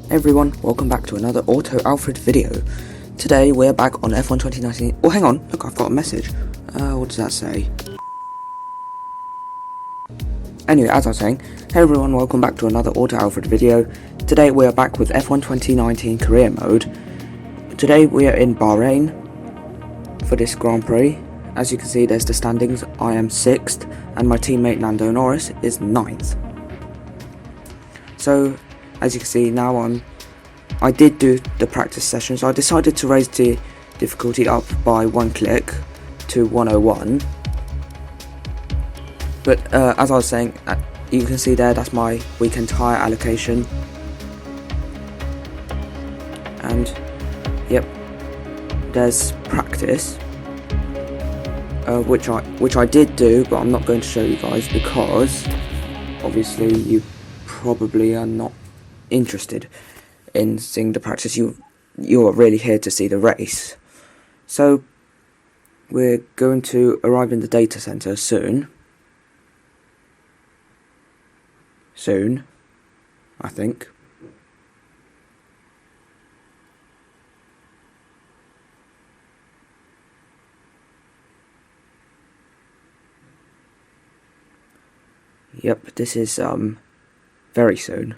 Hey everyone, welcome back to another Auto Alfred video. Today we're back on F1 2019. Oh, hang on, look, I've got a message. What does that say? Anyway, as I was saying, hey everyone, welcome back to another Auto Alfred video. Today we are back with F1 2019 career mode. Today we are in Bahrain for this Grand Prix. As you can see, there's the standings. I am 6th and my teammate Lando Norris is 9th. So, as you can see now, I did do the practice session, so I decided to raise the difficulty up by 1 click to 101. But as I was saying, you can see there, that's my weekend tyre allocation. And yep, there's practice, which I did do, but I'm not going to show you guys because obviously you probably are not interested in seeing the practice. You're really here to see the race. So we're going to arrive in the data center soon, I think. Yep, this is very soon.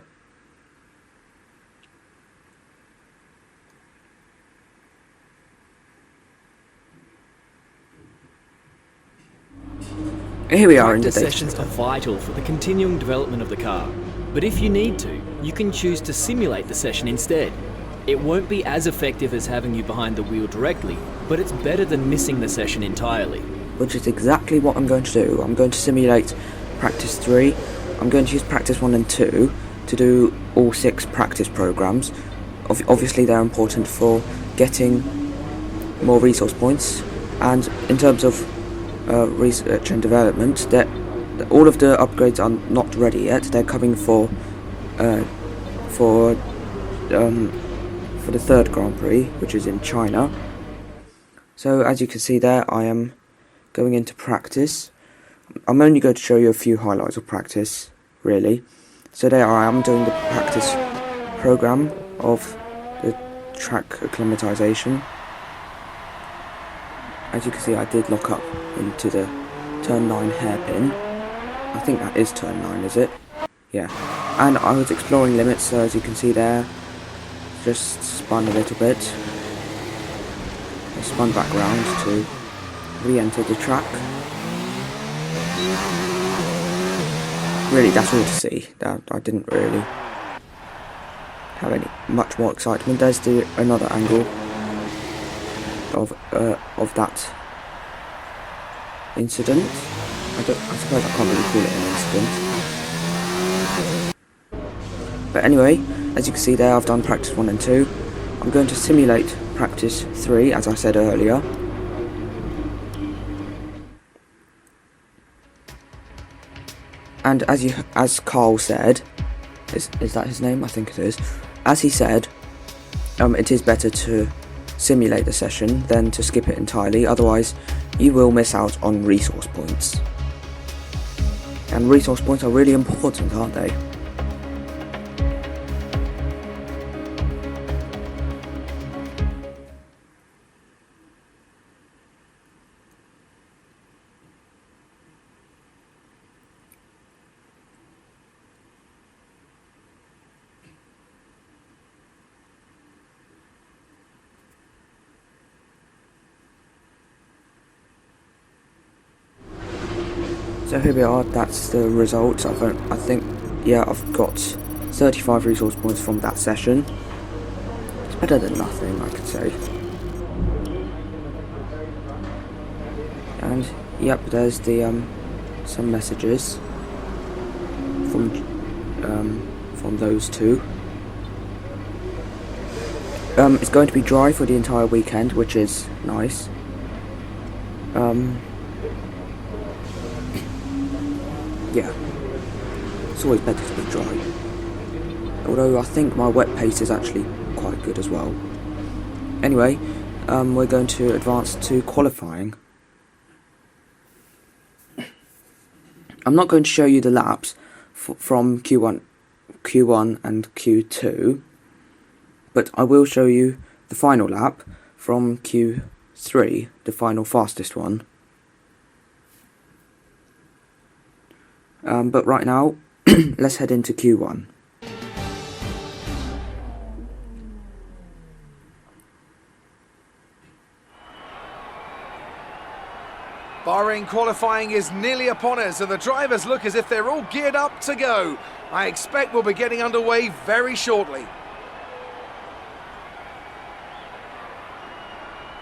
Here we are in the data sessions are vital for the continuing development of the car, but if you need to, you can choose to simulate the session instead. It won't be as effective as having you behind the wheel directly, but it's better than missing the session entirely. Which is exactly what I'm going to do. I'm going to simulate practice 3. I'm going to use practice 1 and 2 to do all 6 practice programs. Obviously they're important for getting more resource points, and in terms of research and development, that all of the upgrades are not ready yet. They're coming for the 3rd Grand Prix, which is in China. So as you can see there, I am going into practice. I'm only going to show you a few highlights of practice, really. So there I am doing the practice program of the track acclimatization. As you can see, I did lock up into the turn 9 hairpin. I think that is turn 9, is it? Yeah. And I was exploring limits, so as you can see there, just spun a little bit. I spun back round to re-enter the track. Really, that's all to see. I didn't really have much more excitement. There's another angle of that incident. I suppose I can't really call it an incident. But anyway, as you can see there, I've done practice 1 and 2. I'm going to simulate practice 3, as I said earlier. And as Carl said, is that his name? I think it is. As he said, it is better to simulate the session than to skip it entirely, otherwise you will miss out on resource points. And resource points are really important, aren't they? So here we are, that's the results. I've got 35 resource points from that session. It's better than nothing, I could say. And yep, there's the some messages from those two. It's going to be dry for the entire weekend, which is nice. Yeah, it's always better to be dry. Although I think my wet pace is actually quite good as well. Anyway, we're going to advance to qualifying. I'm not going to show you the laps from Q1 and Q2, but I will show you the final lap from Q3, the final fastest one. But right now, let's head into Q1. Bahrain qualifying is nearly upon us and the drivers look as if they're all geared up to go. I expect we'll be getting underway very shortly.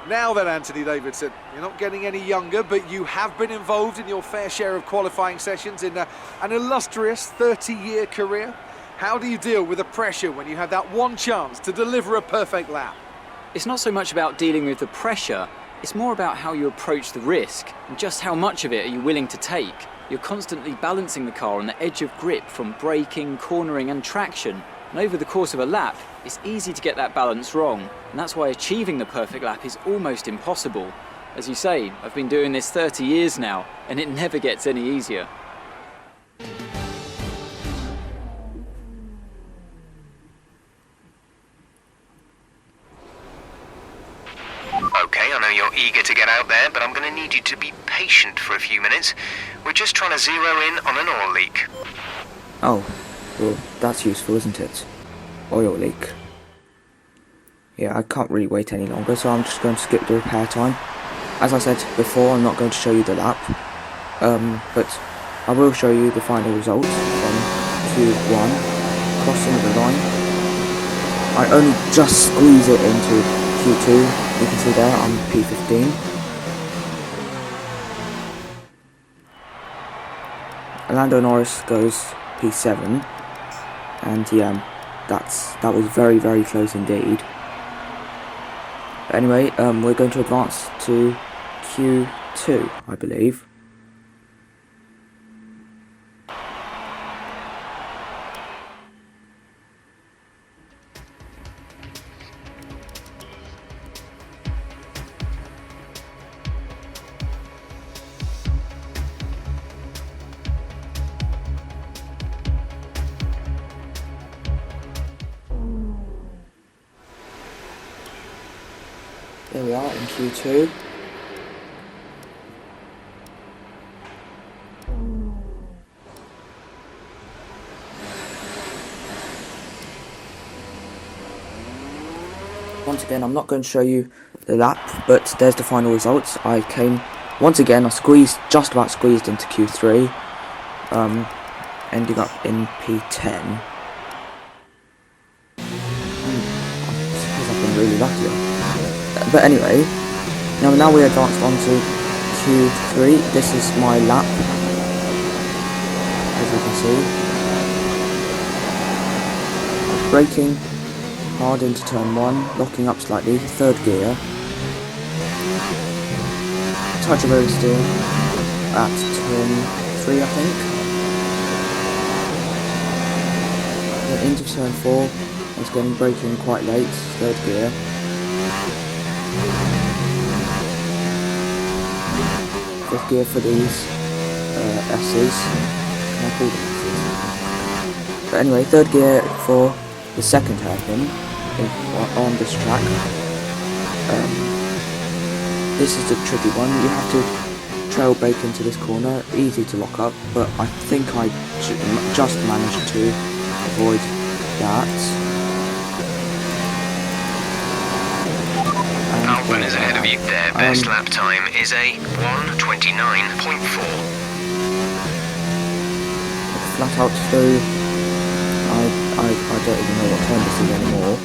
Now then, Anthony Davidson, you're not getting any younger, but you have been involved in your fair share of qualifying sessions in an illustrious 30-year career. How do you deal with the pressure when you have that one chance to deliver a perfect lap? It's not so much about dealing with the pressure, it's more about how you approach the risk and just how much of it are you willing to take. You're constantly balancing the car on the edge of grip from braking, cornering and traction. And over the course of a lap, it's easy to get that balance wrong. And that's why achieving the perfect lap is almost impossible. As you say, I've been doing this 30 years now, and it never gets any easier. Okay, I know you're eager to get out there, but I'm going to need you to be patient for a few minutes. We're just trying to zero in on an oil leak. Oh, well, that's useful, isn't it? Oil leak. Yeah, I can't really wait any longer, so I'm just going to skip the repair time. As I said before, I'm not going to show you the lap, but I will show you the final results from Q1, crossing the line. I only just squeeze it into Q2. You can see there, I'm P15. Lando Norris goes P7, and yeah, that was very, very close indeed. But anyway, we're going to advance to Q2, I believe. There we are in Q2. Once again, I'm not going to show you the lap, but there's the final results. I just about squeezed into Q3, ending up in P10. I suppose I've been really lucky. But anyway, now we're advanced on to Q3. This is my lap, as you can see. Braking hard into turn 1, locking up slightly, third gear. Touch of oversteer at turn 3, I think. Then into turn 4, once again braking quite late, third gear. Fifth gear for these S's. Can I call them S's? But anyway, third gear for the second hairpin on this track. This is the tricky one. You have to trail brake into this corner. Easy to lock up, but I think I just managed to avoid that. Alban is ahead of you. Their best lap time is a 1:29.4. Flat out through. I don't even know what time this is anymore.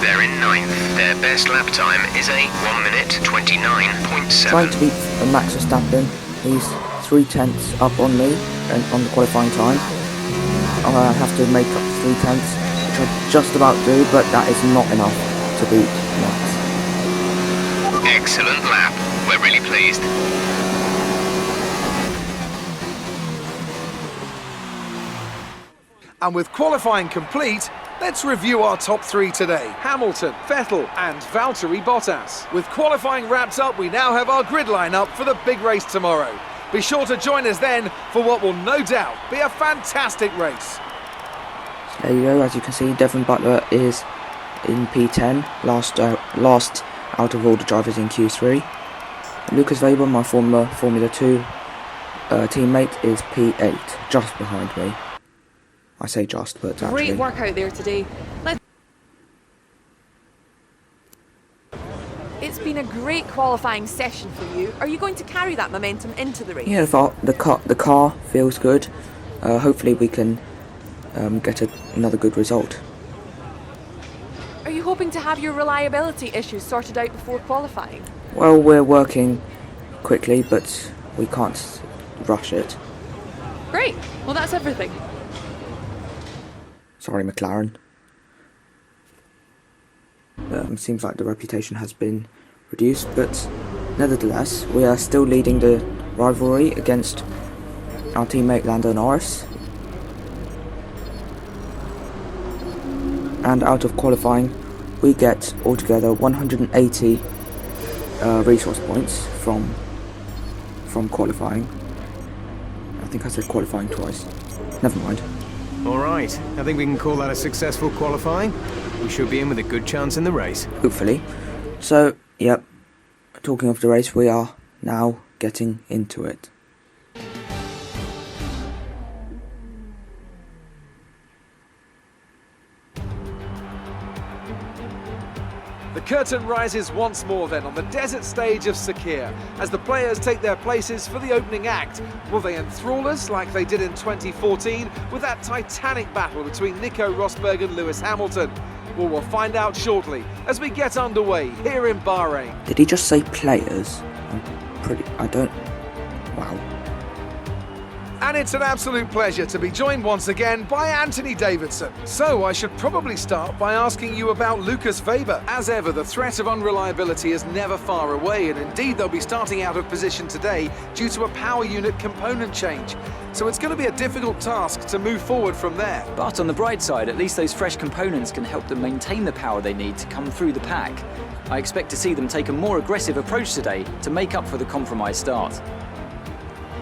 They're in 9th. Their best lap time is a 1:29.7. Trying to beat Max Verstappen. He's 3/10 up on me and on the qualifying time. I have to make up 3/10, which I just about do, but that is not enough to beat Max. Excellent lap. We're really pleased. And with qualifying complete, let's review our top 3 today. Hamilton, Vettel and Valtteri Bottas. With qualifying wrapped up, we now have our grid line up for the big race tomorrow. Be sure to join us then for what will no doubt be a fantastic race. There you go, as you can see, Devon Butler is in P10, last out of all the drivers in Q3. Lucas Weber, my former Formula 2 teammate, is P8, just behind me. I say just, but actually... Great work out there today. It's been a great qualifying session for you. Are you going to carry that momentum into the race? Yeah, the car feels good. Hopefully we can get another good result. Are you hoping to have your reliability issues sorted out before qualifying? Well, we're working quickly, but we can't rush it. Great. Well, that's everything. Sorry, McLaren. Seems like the reputation has been reduced, but nevertheless, we are still leading the rivalry against our teammate Lando Norris. And out of qualifying, we get altogether 180 resource points from qualifying. I think I said qualifying twice. Never mind. Alright, I think we can call that a successful qualifying. We should be in with a good chance in the race. Hopefully. So, yep, talking of the race, we are now getting into it. The curtain rises once more then on the desert stage of Sakir as the players take their places for the opening act. Will they enthrall us like they did in 2014 with that titanic battle between Nico Rosberg and Lewis Hamilton? Well, we'll find out shortly as we get underway here in Bahrain. Did he just say players? Wow. And it's an absolute pleasure to be joined once again by Anthony Davidson. So I should probably start by asking you about Lucas Weber. As ever, the threat of unreliability is never far away, and indeed they'll be starting out of position today due to a power unit component change. So it's going to be a difficult task to move forward from there. But on the bright side, at least those fresh components can help them maintain the power they need to come through the pack. I expect to see them take a more aggressive approach today to make up for the compromised start.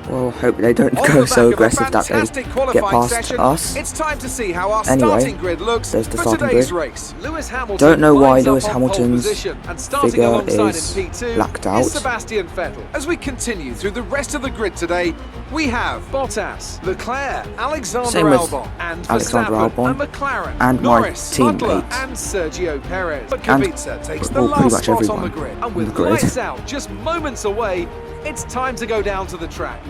Well, hope they don't go so aggressive that they get past us. It's time to see how our Anyway, starting grid looks there's the for starting today's grid. race. Lewis Hamilton Don't know why lines up Lewis on pole Hamilton's position, and starting figure alongside is in P2 blacked out. is Sebastian Vettel. As we continue through the rest of the grid today, we have Bottas, Leclerc, Alexander Same with Albon, and Alexander Verstappen, Albon, and McLaren, and my Norris, Butler, teammate. and Sergio Perez. But And, Kubica takes the well, pretty last much spot on everyone the grid, and on with the grid. lights out just moments away, it's time to go down to the track.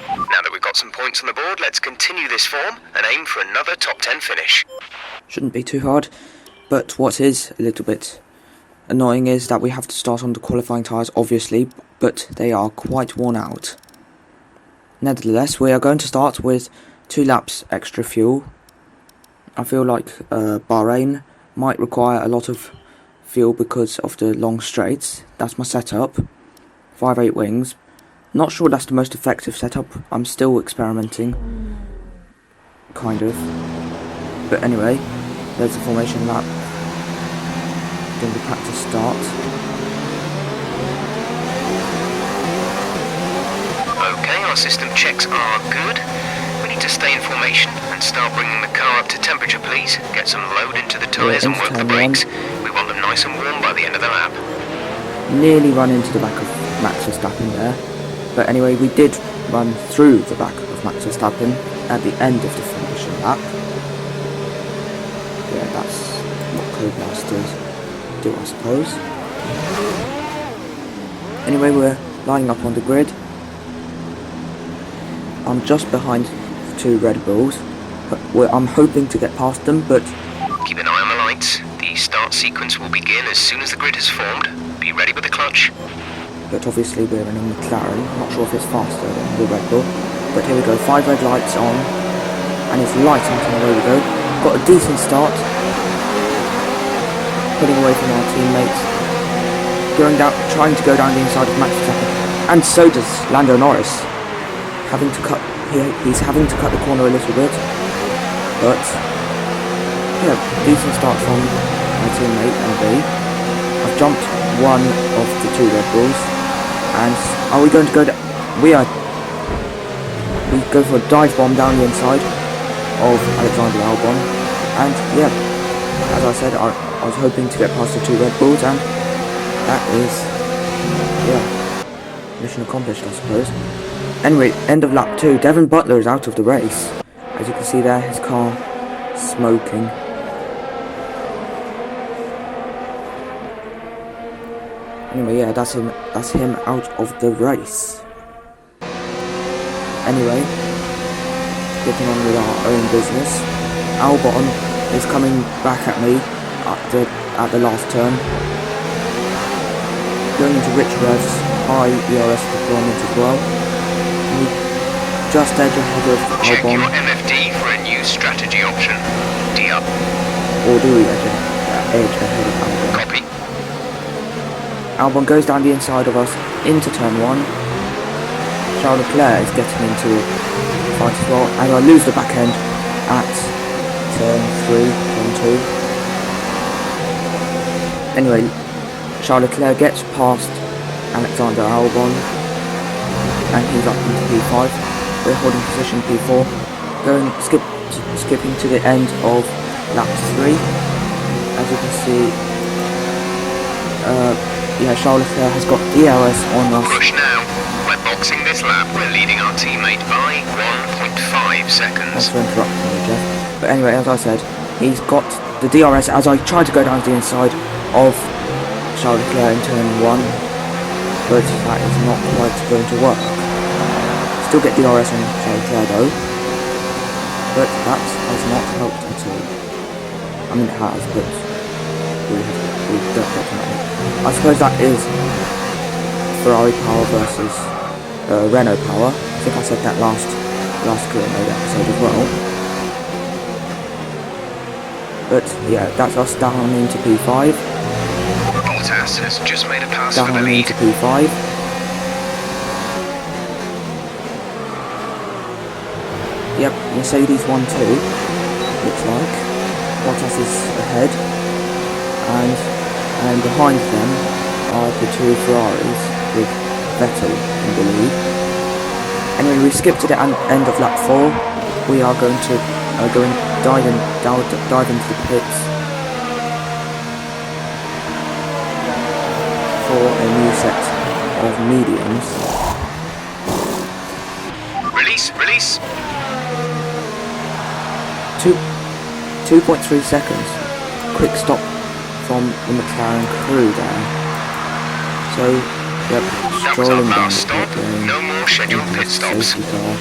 Now that we've got some points on the board, let's continue this form and aim for another top 10 finish. Shouldn't be too hard, but what is a little bit annoying is that we have to start on the qualifying tyres, obviously, but they are quite worn out. Nevertheless, we are going to start with 2 laps extra fuel. I feel like Bahrain might require a lot of fuel because of the long straights. That's my setup, 5/8 wings. Not sure that's the most effective setup. I'm still experimenting, kind of. But anyway, there's the formation lap. Doing the practice start. Okay, our system checks are good. We need to stay in formation and start bringing the car up to temperature, please. Get some load into the tyres and work the brakes. We want them nice and warm by the end of the lap. Nearly run into the back of Max Verstappen there. But anyway, we did run through the back of Max Verstappen at the end of the formation lap. Yeah, that's what Codemasters do, I suppose. Anyway, we're lining up on the grid. I'm just behind the 2 Red Bulls. But I'm hoping to get past them, but... Keep an eye on the lights. The start sequence will begin as soon as the grid has formed. Be ready with the clutch. But obviously we're in a McLaren, not sure if it's faster than the Red Bull. But here we go, 5 red lights on, and it's light out and away we go. Got a decent start. Putting away from our teammates. Trying to go down the inside of Max Verstappen. And so does Lando Norris. He's having to cut the corner a little bit. But yeah, decent start from my teammate MB. I've jumped one of the 2 Red Bulls, and are we going to go down? We go for a dive bomb down the inside of Alexander Albon, and yeah, as I said, I was hoping to get past the 2 Red Bulls, and that is, yeah, mission accomplished, I suppose. Anyway, end of lap 2, Devin Butler is out of the race. As you can see there, his car smoking. Anyway, yeah, that's him out of the race. Anyway, getting on with our own business. Albon is coming back at me at the last turn. Going into rich revs, high ERS deployment as well. And we just edge ahead of Check Albon. your MFD for a new strategy option. D up. Or do we edge ahead of Albon? Copy. Albon goes down the inside of us into turn 1. Charles Leclerc is getting into a fight as well, and I lose the back end at turn 3, turn 2. Anyway, Charles Leclerc gets past Alexander Albon, and he's up into P5. We're holding position P4, skipping to the end of lap 3. As you can see, yeah, Charles Leclerc has got DRS on us. Push now. We're boxing this lap. We're leading our teammate by 1.5 seconds. Thanks for interrupting me, Jeff. But anyway, as I said, he's got the DRS as I try to go down to the inside of Charles Leclerc in turn 1, but that is not quite going to work. Still get DRS on Charles Leclerc though, but that has not helped at all. I mean, it has, but we don't get to that. I suppose that is Ferrari power versus Renault power. I think I said that last career mode episode as well. But yeah, that's us down into P5. Bottas has just made a pass for the Down lead. into P5. Yep, Mercedes 1-2. Looks like Bottas is ahead, and behind them are the 2 Ferraris with Vettel in the lead. Anyway, we skipped to the end of lap 4. We are going to dive into the pits for a new set of mediums. Release. 2.3 seconds. Quick stop from the McLaren crew there. So, yep, That was our strolling down last the pit stop. lane. No more scheduled into pit the stops. safety car.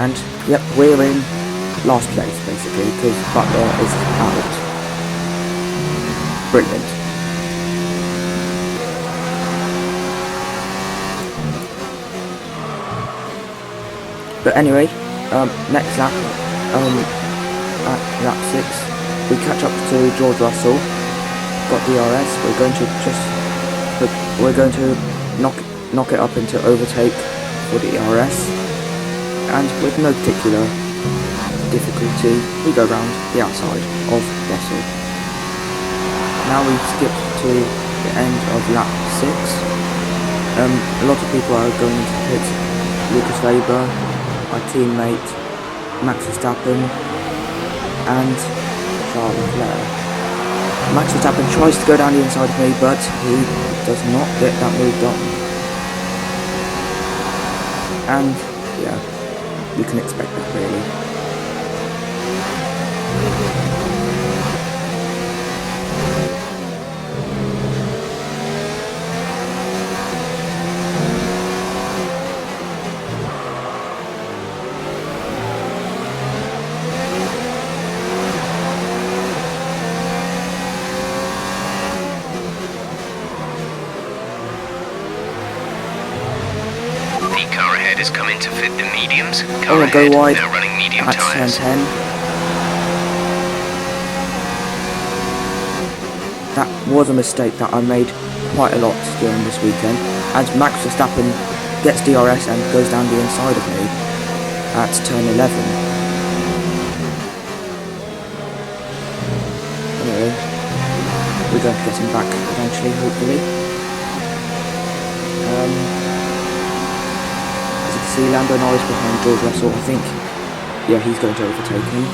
And, yep, we're in last place, basically, because Butler is out. Brilliant. But anyway, next lap, at lap 6, we catch up to George Russell. Got DRS. We're going to knock it up into overtake for the DRS, and with no particular difficulty, we go round the outside of Russell. Now we skip to the end of lap 6. A lot of people are going to pit. Lucas Weber, my teammate, Max Verstappen, and Charles Leclerc. Max Verstappen tries to go down the inside of me, but he does not get that move done. And yeah, you can expect that really. The car ahead is coming to fit the mediums. I Car want to go ahead, wide now running medium at turn tyres. 10. That was a mistake that I made quite a lot during this weekend, as Max Verstappen gets DRS and goes down the inside of me. at turn 11. Anyway, we're going to get him back eventually, hopefully. As you can see, Lando Norris behind George Russell. I think, yeah, he's going to overtake him.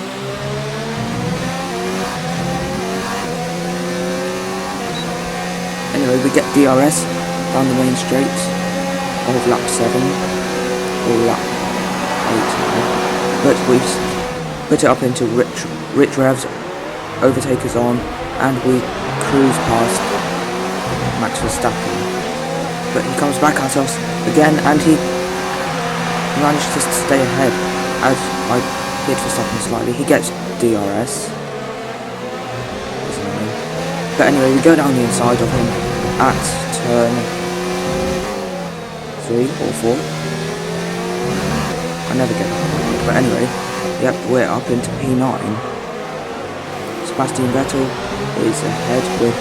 Anyway, we get DRS down the main straight of lap 7 or lap 8 now, but we've put it up into rich revs, overtakers on, and we cruise past Max Verstappen. But he comes back at us again, and he managed to stay ahead as I hit Verstappen slightly. He gets DRS. But anyway, we go down the inside of him at turn 3 or 4. I never get it. But anyway, yep, we're up into P9. Sebastian Vettel is ahead. We're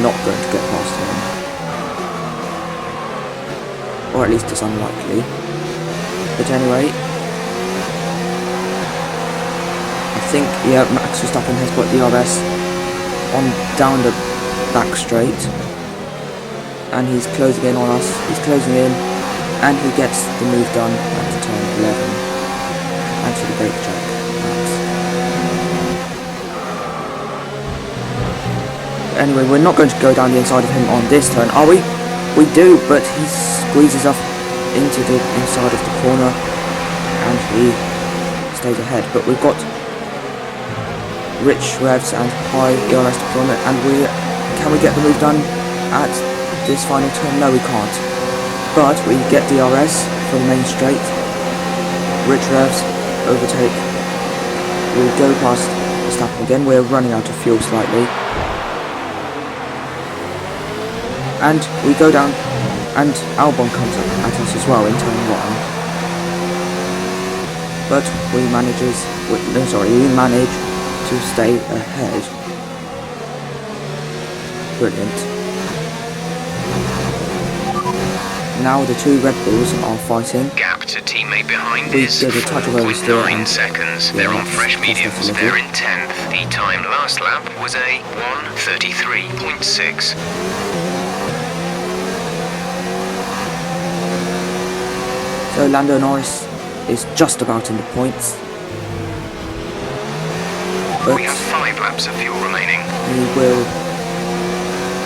not going to get past him. Or at least it's unlikely. But anyway, I think, yeah, Max Verstappen has got DRS on down the back straight, and he's closing in on us. He's closing in, and he gets the move done at turn 11. And to the brake check. Anyway, we're not going to go down the inside of him on this turn, are we? We do, but he squeezes up into the inside of the corner, and he stays ahead. But we've got rich revs and high ERS deployment, and can we get the move done at this final turn? No, we can't. But we get DRS from the main straight, rich revs, overtake. We'll go past Verstappen again. We're running out of fuel slightly, and we go down, and Albon comes up at us as well in turn 1. But we manage to stay ahead. Brilliant. Now the two Red Bulls are fighting. Gap to teammate behind We is did a touch of oversteer 4.9 and seconds. yeah, They're on fresh that's mediums. definitely They're in 10th. The time last lap was a 1:33.6. So Lando Norris is just about in the points. But We have 5 laps of fuel remaining. he will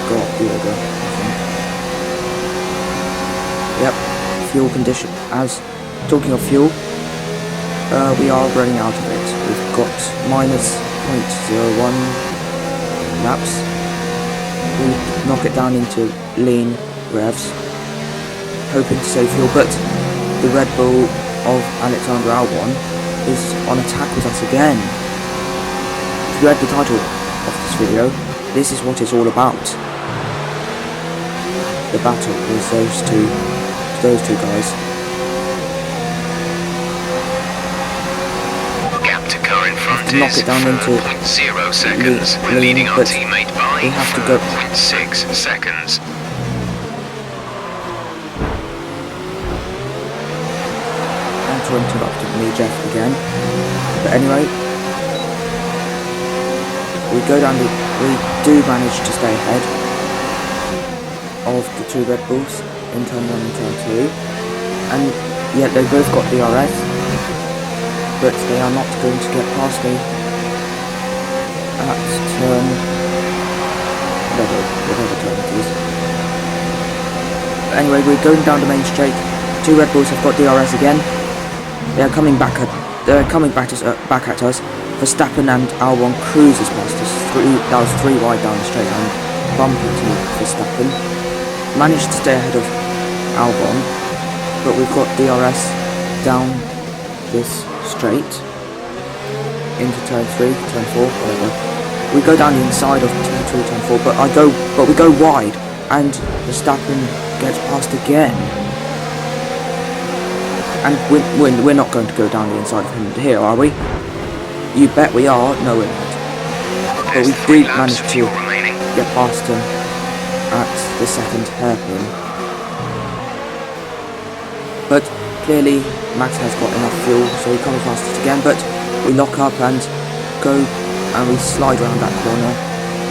go up the order, I think. Yep, fuel condition. As talking of fuel, we are running out of it. We've got minus 0.01 laps. We knock it down into lean revs, hoping to save fuel, but the Red Bull of Alexander Albon is on attack with us again. If you read the title of this video, this is what it's all about. The battle with those two guys. Gap to car in front knock is it down into 4.0 seconds. We're lean, leading our but teammate by we have to go 4.6 seconds. Interrupted me, Jeff, again. But anyway, we do manage to stay ahead of the two Red Bulls in turn 1 and turn 2, and yet they both got DRS, but they are not going to get past me at turn whatever turn it is. But anyway, we're going down the main straight. Two Red Bulls have got DRS again. They're coming back at us. Verstappen and Albon cruises past us. That was 3 wide down the straight and bump into Verstappen. Managed to stay ahead of Albon, but we've got DRS down this straight into turn 3, turn 4, whatever. We go down the inside of turn 3, turn 4, but we go wide, and Verstappen gets past again. And we're not going to go down the inside of him here, are we? You bet we are. No, we're not. But we do manage to get past him at the second hairpin. But Clearly, Max has got enough fuel, so he comes past us again, but we lock up and go, and we slide around that corner.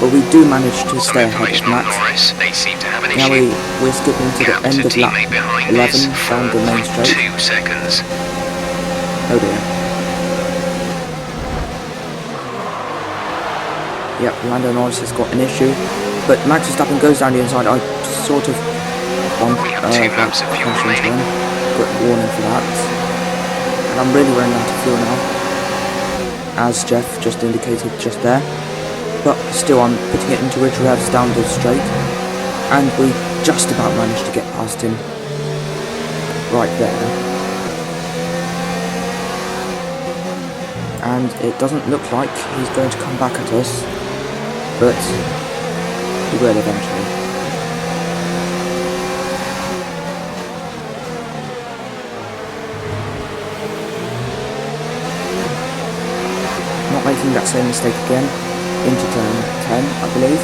But we do manage to stay ahead of Max. They seem to have an Now issue. we're skipping to the end of lap 11 down the main straight. 2 seconds. Oh dear. Yep, Lando Norris has got an issue, but Max Verstappen goes down the inside. I sort of We have 2 laps of fuel remaining. Got a warning for that, and I'm really running out of fuel now, as Jeff just indicated just there. But still, I'm putting it into ridge revs down the straight, and we just about managed to get past him right there. And it doesn't look like he's going to come back at us, but he will eventually. Not making that same mistake again. Into turn 10, I believe.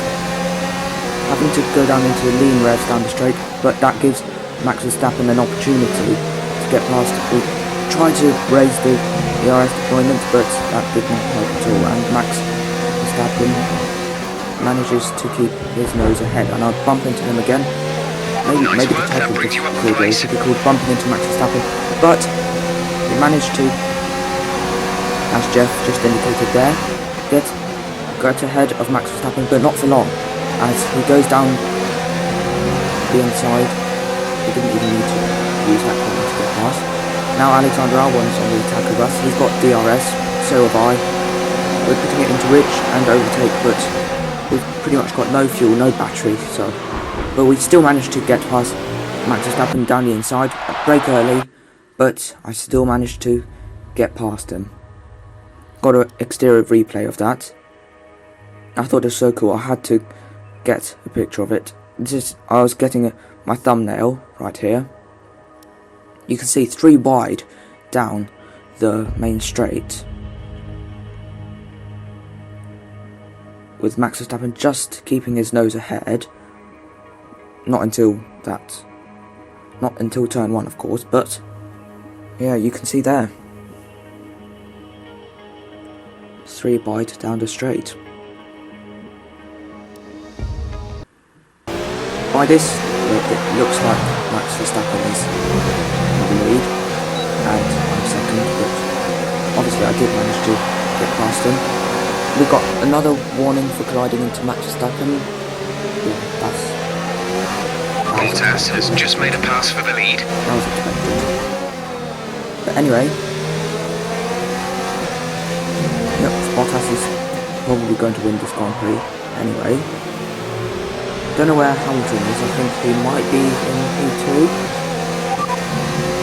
Having to go down into lean revs down the straight, but that gives Max Verstappen an opportunity to get past. We tried to raise the ERS deployment, but that did not help at all, and Max Verstappen manages to keep his nose ahead, and I'll bump into him again. Maybe the title of this video should be called Bumping into Max Verstappen, but we managed to, as Jeff just indicated there, get ahead of Max Verstappen, but not for long, as he goes down the inside. He didn't even need to use that corner to get past. Now Alexander Albon's on the attack of us. He's got DRS, so have I. We're putting it into ridge and overtake, but we've pretty much got no fuel, no battery, but we still managed to get past Max Verstappen down the inside. I brake early, but I still managed to get past him. Got an exterior replay of that. I thought it was so cool, I had to get a picture of it. I was getting my thumbnail right here. You can see 3 wide down the main straight, with Max Verstappen just keeping his nose ahead. Not until turn 1, of course, but yeah, you can see there. 3 wide down the straight. By this, it looks like Max Verstappen is in the lead, and I'm second, but obviously I did manage to get past him. We got another warning for colliding into Max Verstappen. Yeah, Bottas has just made a pass for the lead. That was expected. But anyway, yep, Bottas is probably going to win this Grand Prix anyway. Don't know where Hamilton is. I think he might be in P2.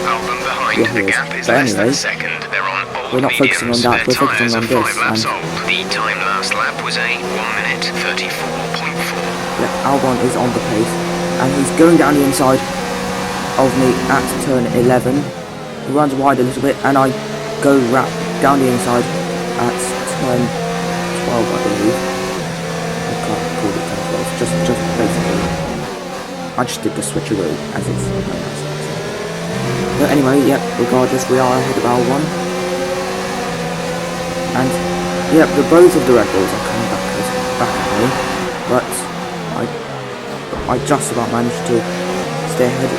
Albon behind. Yeah, The gap is less than a second. They're on old we're not focusing on that. We're focusing on this. 5 laps old. The time last lap was a 1 minute 34.4. Yeah, Albon is on the pace, and he's going down the inside of me at turn 11. He runs wide a little bit, and I go down the inside at turn 12, I believe. I can't call it turn 12. Just basically, I just did the switcheroo as it's known as. But anyway, yep, regardless, we are ahead of Albon. And yep, both of the Red Bulls are coming back at me, but I just about managed to stay ahead.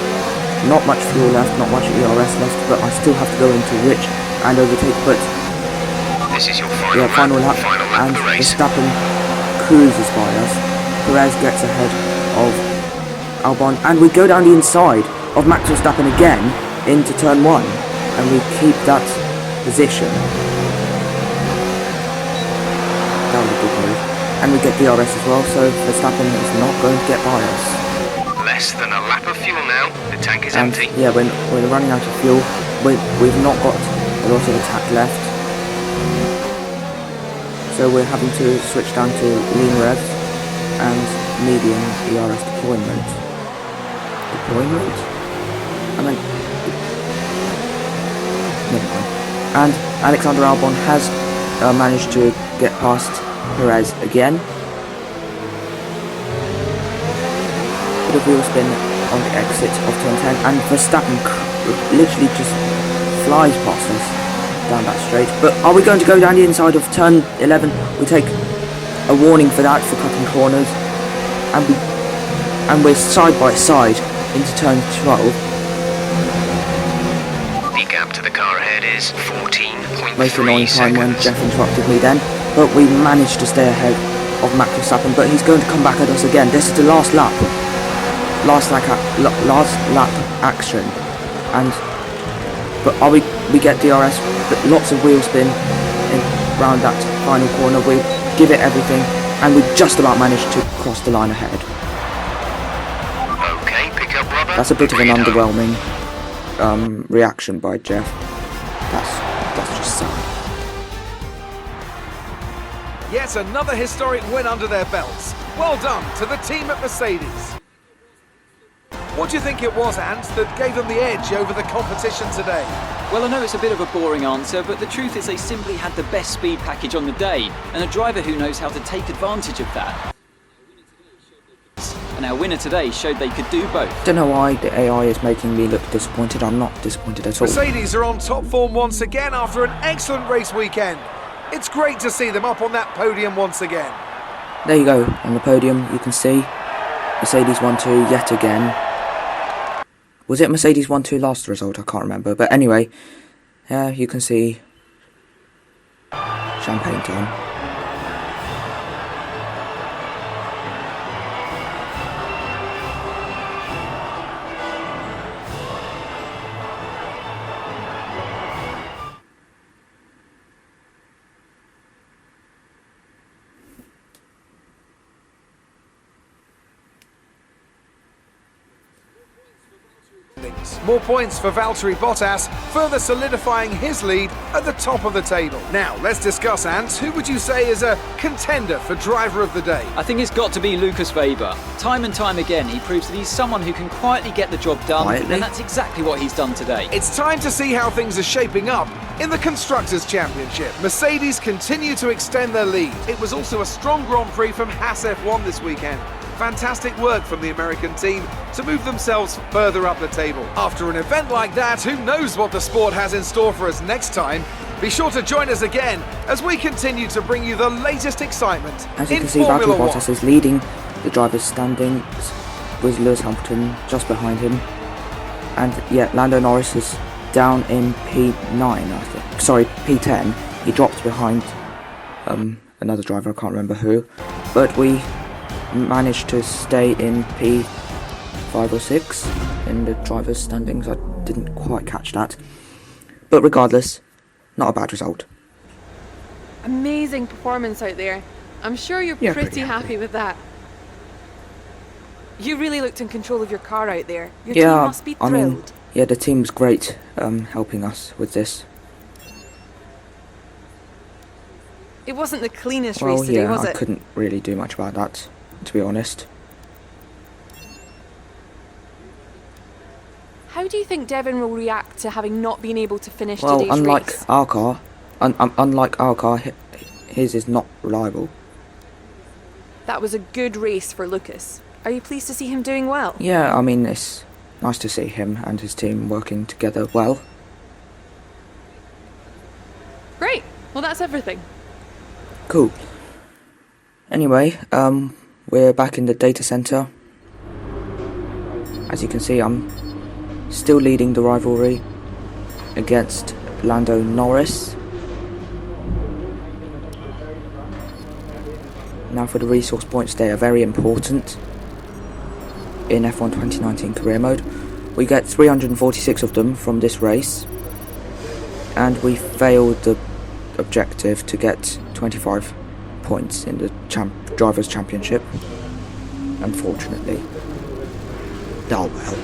Not much fuel left, not much ERS left, but I still have to go into ridge and overtake. But this is your final lap, and of the race. Verstappen cruises by us. Perez gets ahead of Albon, and we go down the inside of Max Verstappen again into turn 1, and we keep that position. That was a good move. And we get DRS as well, so Verstappen is not going to get by us. Less than a lap of fuel now. The tank is empty. Yeah, we're running out of fuel. We've not got a lot of attack left, so we're having to switch down to lean revs and medium ERS deployment. Never mind. And Alexander Albon has managed to get past Perez again. Bit of wheel spin on the exit of turn 10, and Verstappen literally just flies past us down that straight. But are we going to go down the inside of turn 11? We take a warning for that, for cutting corners, and we're side by side into turn 12. The gap to the car ahead is 14.3 Most annoying time when seconds. Jeff interrupted me then, but we managed to stay ahead of Max Verstappen. But he's going to come back at us again. This is the last lap action, but we get DRS, but lots of wheel spin around that final corner. We give it everything, and we just about managed to cross the line ahead. Okay, pick up rubber. That's a bit of an Bring it home. underwhelming reaction by Jeff. That's just sad. Yet another historic win under their belts. Well done to the team at Mercedes. What do you think it was, Ant, that gave them the edge over the competition today? Well, I know it's a bit of a boring answer, but the truth is they simply had the best speed package on the day, and a driver who knows how to take advantage of that. And our winner today showed they could do both. Don't know why the AI is making me look disappointed. I'm not disappointed at all. Mercedes are on top form once again after an excellent race weekend. It's great to see them up on that podium once again. There you go, on the podium you can see Mercedes 1-2 yet again. Was it Mercedes 1-2 last result? I can't remember. But anyway, yeah, you can see champagne time. More points for Valtteri Bottas, further solidifying his lead at the top of the table. Now, let's discuss, Ant. Who would you say is a contender for driver of the day? I think it's got to be Lucas Weber. Time and time again, he proves that he's someone who can quietly get the job done, Quietly? and that's exactly what he's done today. It's time to see how things are shaping up in the Constructors' Championship. Mercedes continue to extend their lead. It was also a strong Grand Prix from Haas F1 this weekend. Fantastic work from the American team to move themselves further up the table. After an event like that, who knows what the sport has in store for us next time? Be sure to join us again as we continue to bring you the latest excitement As you in can see, Formula Valtteri 1. Bottas is leading the drivers' standings with Lewis Hamilton just behind him. And yeah, Lando Norris is down in P9, I think. Sorry, P10. He dropped behind another driver, I can't remember who. But we managed to stay in P5 or 6 in the drivers' standings. I didn't quite catch that. But regardless, not a bad result. Amazing performance out there. I'm sure you're Yeah, pretty pretty happy. happy with that. You really looked in control of your car out there. Your team Yeah, must be I thrilled. mean, yeah, the team's great helping us with this. It wasn't the cleanest Well, race today, yeah, was I it? couldn't really do much about that, to be honest. How do you think Devon will react to having not been able to finish Well, today's unlike race? our car, his is not reliable. That was a good race for Lucas. Are you pleased to see him doing well? Yeah, I mean, it's nice to see him and his team working together well. Great. Well, that's everything. Cool. Anyway, we're back in the data center. As you can see, I'm still leading the rivalry against Lando Norris. Now for the resource points, they are very important in F1 2019 career mode. We get 346 of them from this race, and we failed the objective to get 25 points in the Drivers' Championship, unfortunately. Oh well.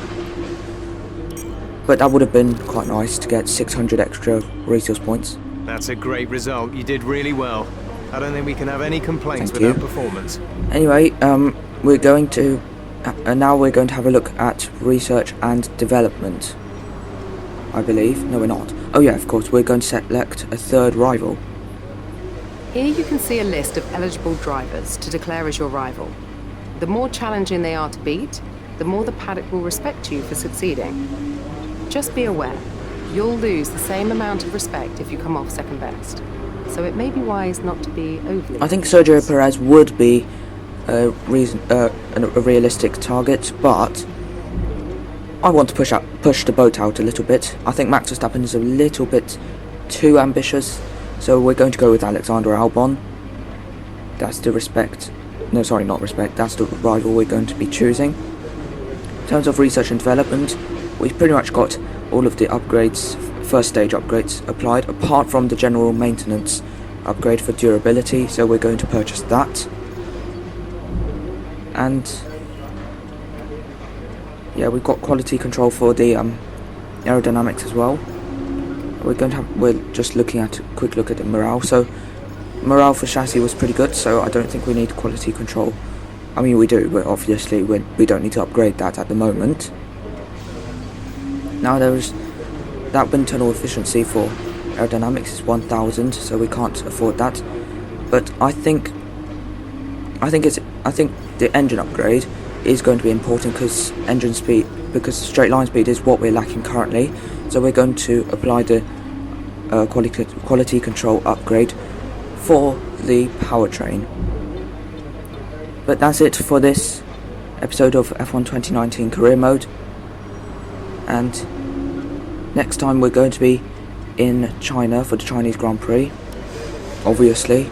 But that would have been quite nice to get 600 extra resource points. That's a great result. You did really well. I don't think we can have any complaints Thank with you. that performance. Anyway, we're going to now we're going to have a look at research and development, I believe. No, we're not. Oh yeah, of course, we're going to select a third rival. Here you can see a list of eligible drivers to declare as your rival. The more challenging they are to beat, the more the paddock will respect you for succeeding. just be aware, you'll lose the same amount of respect if you come off second best. So it may be wise not to be overly... I think Sergio Perez would be a realistic target, but I want to push the boat out a little bit. I think Max Verstappen is a little bit too ambitious, so we're going to go with Alexander Albon. That's the that's the rival we're going to be choosing. In terms of research and development, we've pretty much got all of the upgrades, first stage upgrades applied, apart from the general maintenance upgrade for durability, so we're going to purchase that. And yeah, we've got quality control for the aerodynamics as well. We're just looking at a quick look at the morale. So morale for chassis was pretty good, so I don't think we need quality control. I mean, we do, but obviously we don't need to upgrade that at the moment. Now there's that wind tunnel efficiency for aerodynamics is 1000, so we can't afford that. But I think the engine upgrade is going to be important because straight line speed is what we're lacking currently. So we're going to apply the quality control upgrade for the powertrain. But that's it for this episode of F1 2019 Career Mode. And next time we're going to be in China for the Chinese Grand Prix, obviously.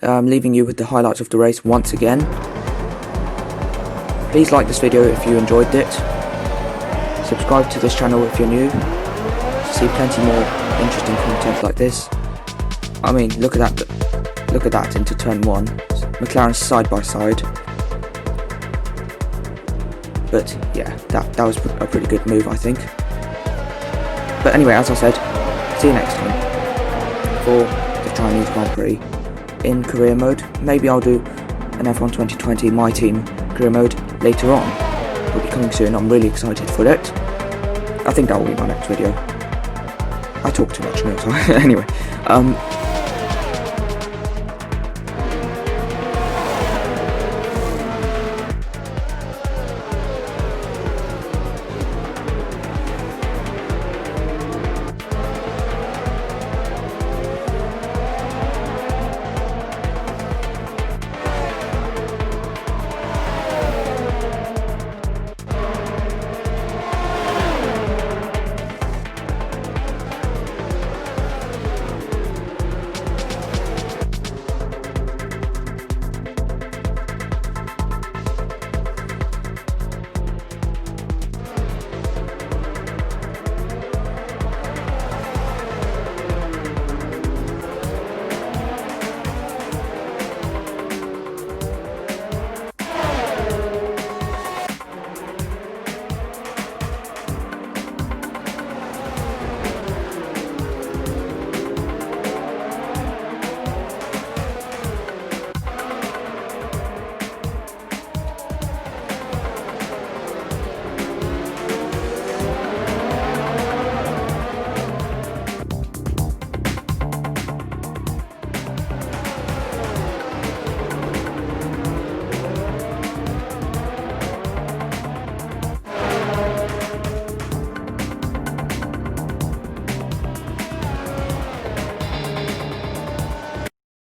Leaving you with the highlights of the race once again. Please like this video if you enjoyed it. Subscribe to this channel if you're new to see plenty more interesting content like this. I mean, look at that into turn 1. McLaren's side by side. But yeah, that was a pretty good move, I think. But anyway, as I said, see you next time for the Chinese Grand Prix in career mode. Maybe I'll do an F1 2020 My Team career mode later on. It'll be coming soon. I'm really excited for it. I think that will be my next video. I talk too much now, so anyway.